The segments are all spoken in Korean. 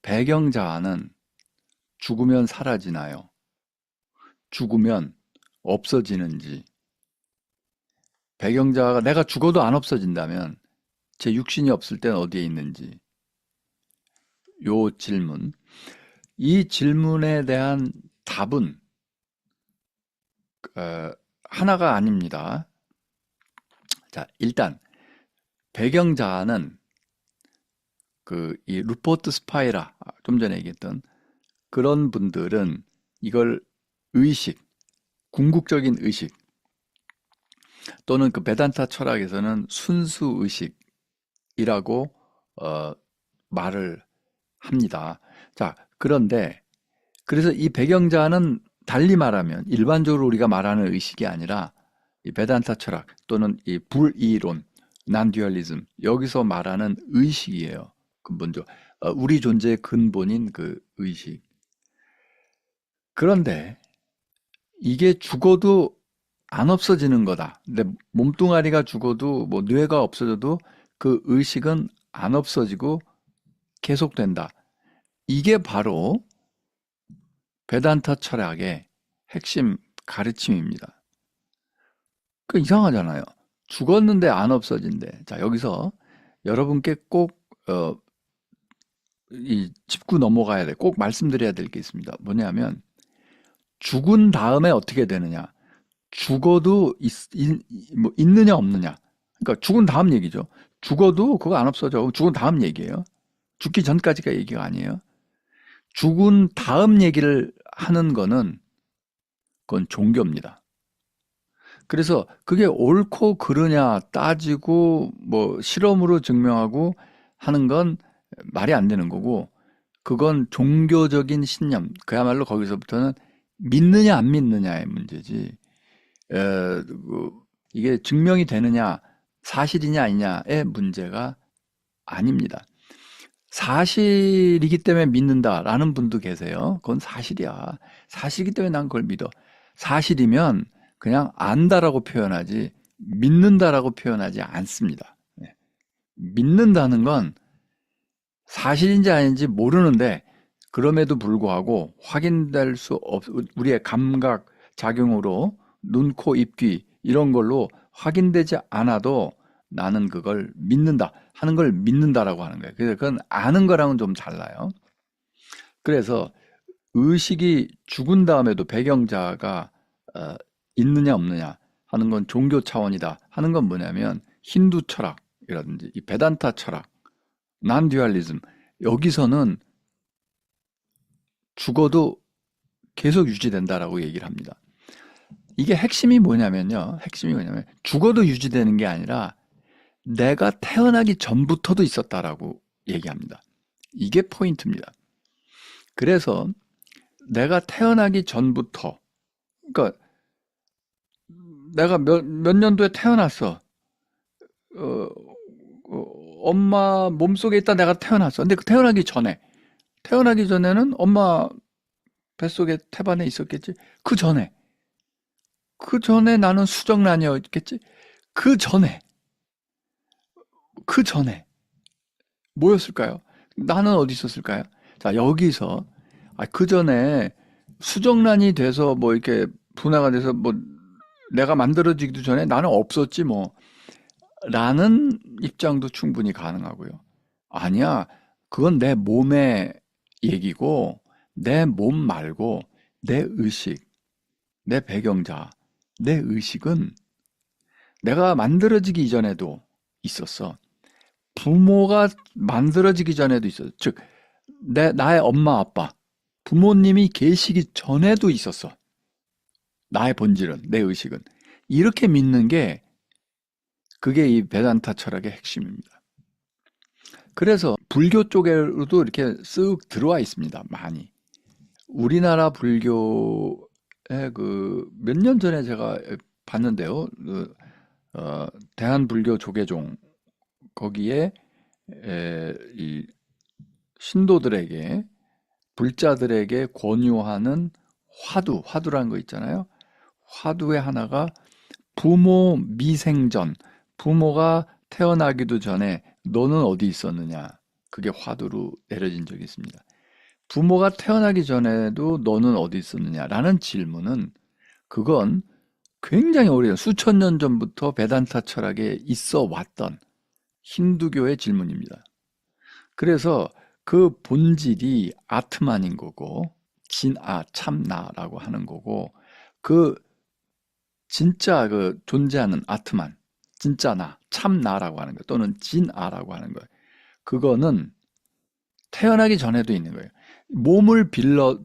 배경자아는 죽으면 사라지나요? 죽으면 없어지는지. 배경자아가 내가 죽어도 안 없어진다면 제 육신이 없을 땐 어디에 있는지. 요 질문. 이 질문에 대한 답은 어, 하나가 아닙니다. 자, 일단 배경자아는 이 루퍼트 스파이라 좀 전에 얘기했던 그런 분들은 이걸 의식, 궁극적인 의식 또는 그 베단타 철학에서는 순수 의식이라고 어, 말을 합니다. 자, 그런데 그래서 이 배경자는 달리 말하면 일반적으로 우리가 말하는 의식이 아니라 이 베단타 철학 또는 이 불이론, 난듀얼리즘 여기서 말하는 의식이에요. 근본적 우리 존재의 근본인 그 의식. 그런데 이게 죽어도 안 없어지는 거다. 근데 몸뚱아리가 죽어도 뭐 뇌가 없어져도 그 의식은 안 없어지고 계속된다. 이게 바로 베단타 철학의 핵심 가르침입니다. 그 이상하잖아요. 죽었는데 안 없어진대. 자, 여기서 여러분께 꼭 짚고 넘어가야 돼. 꼭 말씀드려야 될 게 있습니다. 뭐냐면 죽은 다음에 어떻게 되느냐. 죽어도 뭐 있느냐 없느냐. 그러니까 죽은 다음 얘기죠. 죽어도 그거 안 없어져. 죽은 다음 얘기예요. 죽기 전까지가 얘기가 아니에요. 죽은 다음 얘기를 하는 거는 그건 종교입니다. 그래서 그게 옳고 그르냐 따지고 뭐 실험으로 증명하고 하는 건 말이 안 되는 거고 그건 종교적인 신념 그야말로 거기서부터는 믿느냐 안 믿느냐의 문제지 이게 증명이 되느냐 사실이냐 아니냐의 문제가 아닙니다. 사실이기 때문에 믿는다라는 분도 계세요. 그건 사실이야. 사실이기 때문에 난 그걸 믿어. 사실이면 그냥 안다라고 표현하지 믿는다라고 표현하지 않습니다. 네. 믿는다는 건 사실인지 아닌지 모르는데 그럼에도 불구하고 확인될 수 우리의 감각 작용으로 눈, 코, 입, 귀 이런 걸로 확인되지 않아도 나는 그걸 믿는다 하는 걸 믿는다라고 하는 거예요. 그래서 그건 아는 거랑은 좀 달라요. 그래서 의식이 죽은 다음에도 배경자가 있느냐 없느냐 하는 건 종교 차원이다 하는 건 뭐냐면 힌두 철학이라든지 이 베단타 철학, 난듀얼리즘 여기서는 죽어도 계속 유지된다라고 얘기를 합니다. 이게 핵심이 뭐냐면요. 핵심이 뭐냐면 죽어도 유지되는 게 아니라 내가 태어나기 전부터도 있었다라고 얘기합니다. 이게 포인트입니다. 그래서 내가 태어나기 전부터 그러니까 내가 몇 년도에 태어났어. 엄마 몸속에 있다 내가 태어났어. 근데 그 태어나기 전에는 엄마 뱃속에 태반에 있었겠지. 그 전에 나는 수정란이었겠지. 그 전에 뭐였을까요? 나는 어디 있었을까요? 자, 여기서 그 전에 수정란이 돼서 뭐 이렇게 분화가 돼서 뭐 내가 만들어지기도 전에 나는 없었지 뭐 라는 입장도 충분히 가능하고요. 아니야, 그건 내 몸의 얘기고 내 몸 말고 내 의식, 내 배경자, 내 의식은 내가 만들어지기 이전에도 있었어. 부모가 만들어지기 전에도 있었어. 즉, 나의 엄마, 아빠, 부모님이 계시기 전에도 있었어. 나의 본질은, 내 의식은. 이렇게 믿는 게 그게 이 베단타 철학의 핵심입니다. 그래서 불교 쪽에도 이렇게 쓱 들어와 있습니다. 많이. 우리나라 불교에 몇 년 전에 제가 봤는데요. 대한불교 조계종 거기에 이 신도들에게 불자들에게 권유하는 화두라는 거 있잖아요. 화두의 하나가 부모 미생전, 부모가 태어나기도 전에 너는 어디 있었느냐? 그게 화두로 내려진 적이 있습니다. 부모가 태어나기 전에도 너는 어디 있었느냐라는 질문은 그건 굉장히 오래전 수천 년 전부터 베단타 철학에 있어 왔던 힌두교의 질문입니다. 그래서 그 본질이 아트만인 거고 참나라고 하는 거고 그 진짜 그 존재하는 아트만 진짜 나 참나라고 하는 거 또는 진아라고 하는 거예요. 그거는 태어나기 전에도 있는 거예요. 몸을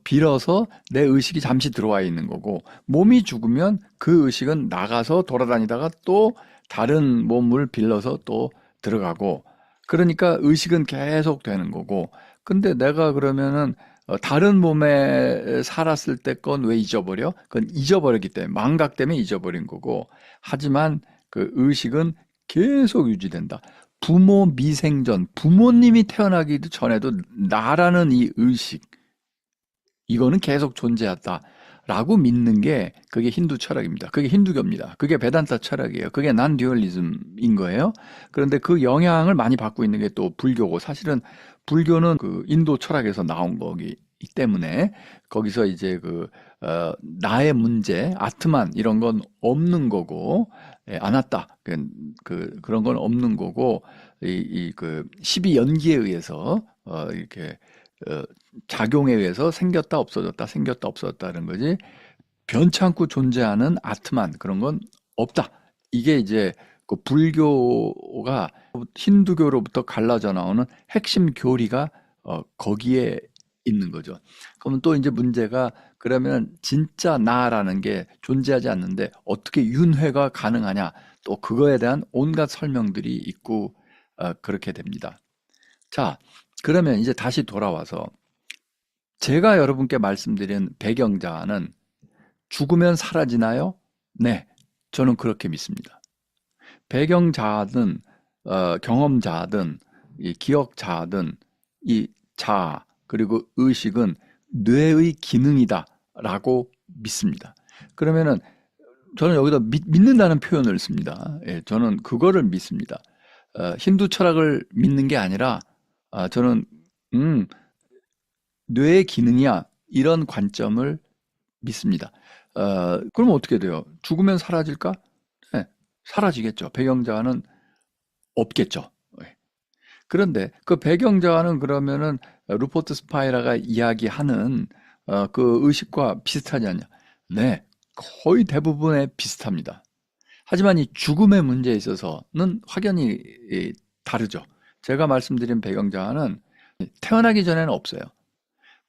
빌어서 내 의식이 잠시 들어와 있는 거고 몸이 죽으면 그 의식은 나가서 돌아다니다가 또 다른 몸을 빌려서 또 들어가고 그러니까 의식은 계속 되는 거고 근데 내가 그러면은 다른 몸에 살았을 때 건 왜 잊어버려? 그건 잊어버렸기 때문에 망각 때문에 잊어버린 거고 하지만 그 의식은 계속 유지된다. 부모 미생전, 부모님이 태어나기 전에도 나라는 이 의식, 이거는 계속 존재했다라고 믿는 게 그게 힌두 철학입니다. 그게 힌두교입니다. 그게 베단타 철학이에요. 그게 난듀얼리즘인 거예요. 그런데 그 영향을 많이 받고 있는 게 또 불교고 사실은 불교는 그 인도 철학에서 나온 거기 때문에 거기서 이제 나의 문제, 아트만 이런 건 없는 거고 아나타 그런 건 없는 거고 그 12연기에 의해서 이렇게 작용에 의해서 생겼다 없어졌다 생겼다 없어졌다는 거지 변치 않고 존재하는 아트만 그런 건 없다. 이게 이제 그 불교가 힌두교로부터 갈라져 나오는 핵심 교리가 거기에 있는 거죠. 그러면 또 이제 문제가 그러면 진짜 나라는 게 존재하지 않는데 어떻게 윤회가 가능하냐? 또 그거에 대한 온갖 설명들이 있고 그렇게 됩니다. 자, 그러면 이제 다시 돌아와서 제가 여러분께 말씀드린 배경자는 죽으면 사라지나요? 네, 저는 그렇게 믿습니다. 배경자든 경험자든 이 기억자든 이 자아 그리고 의식은 뇌의 기능이다라고 믿습니다. 그러면은 저는 여기다 믿는다는 표현을 씁니다. 예, 저는 그거를 믿습니다. 힌두 철학을 믿는 게 아니라 저는 뇌의 기능이야 이런 관점을 믿습니다. 그럼 어떻게 돼요? 죽으면 사라질까? 네, 사라지겠죠. 배경자는 없겠죠. 네. 그런데 그 배경자는 그러면은 루퍼트 스파이라가 이야기하는 그 의식과 비슷하지 않냐? 네, 거의 대부분에 비슷합니다. 하지만 이 죽음의 문제에 있어서는 확연히 다르죠. 제가 말씀드린 배경자는 태어나기 전에는 없어요.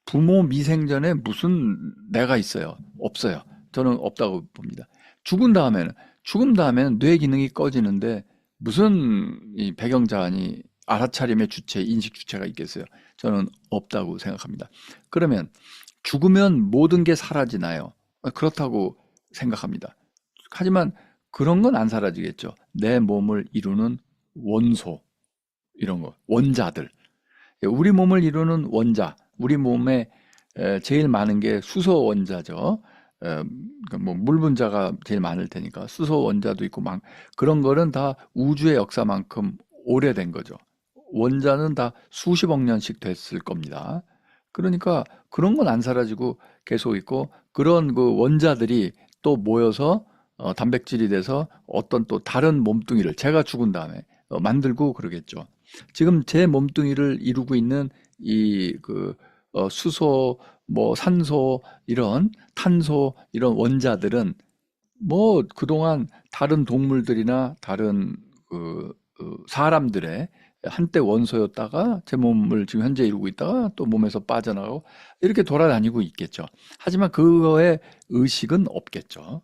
부모 미생전에 무슨 내가 있어요? 없어요. 저는 없다고 봅니다. 죽은 다음에는 뇌 기능이 꺼지는데 무슨 이 배경자아니 알아차림의 주체, 인식 주체가 있겠어요? 저는 없다고 생각합니다. 그러면 죽으면 모든 게 사라지나요? 그렇다고 생각합니다. 하지만 그런 건 안 사라지겠죠. 내 몸을 이루는 원소, 이런 거, 원자들. 우리 몸을 이루는 원자, 우리 몸에 제일 많은 게 수소 원자죠. 뭐 물 분자가 제일 많을 테니까 수소 원자도 있고 막 그런 거는 다 우주의 역사만큼 오래된 거죠. 원자는 다 수십억 년씩 됐을 겁니다. 그러니까 그런 건 안 사라지고 계속 있고 그런 그 원자들이 또 모여서 단백질이 돼서 어떤 또 다른 몸뚱이를 제가 죽은 다음에 만들고 그러겠죠. 지금 제 몸뚱이를 이루고 있는 수소, 뭐 산소, 이런 탄소, 이런 원자들은 뭐 그동안 다른 동물들이나 다른 사람들의 한때 원소였다가 제 몸을 지금 현재 이루고 있다가 또 몸에서 빠져나가고 이렇게 돌아다니고 있겠죠. 하지만 그거에 의식은 없겠죠.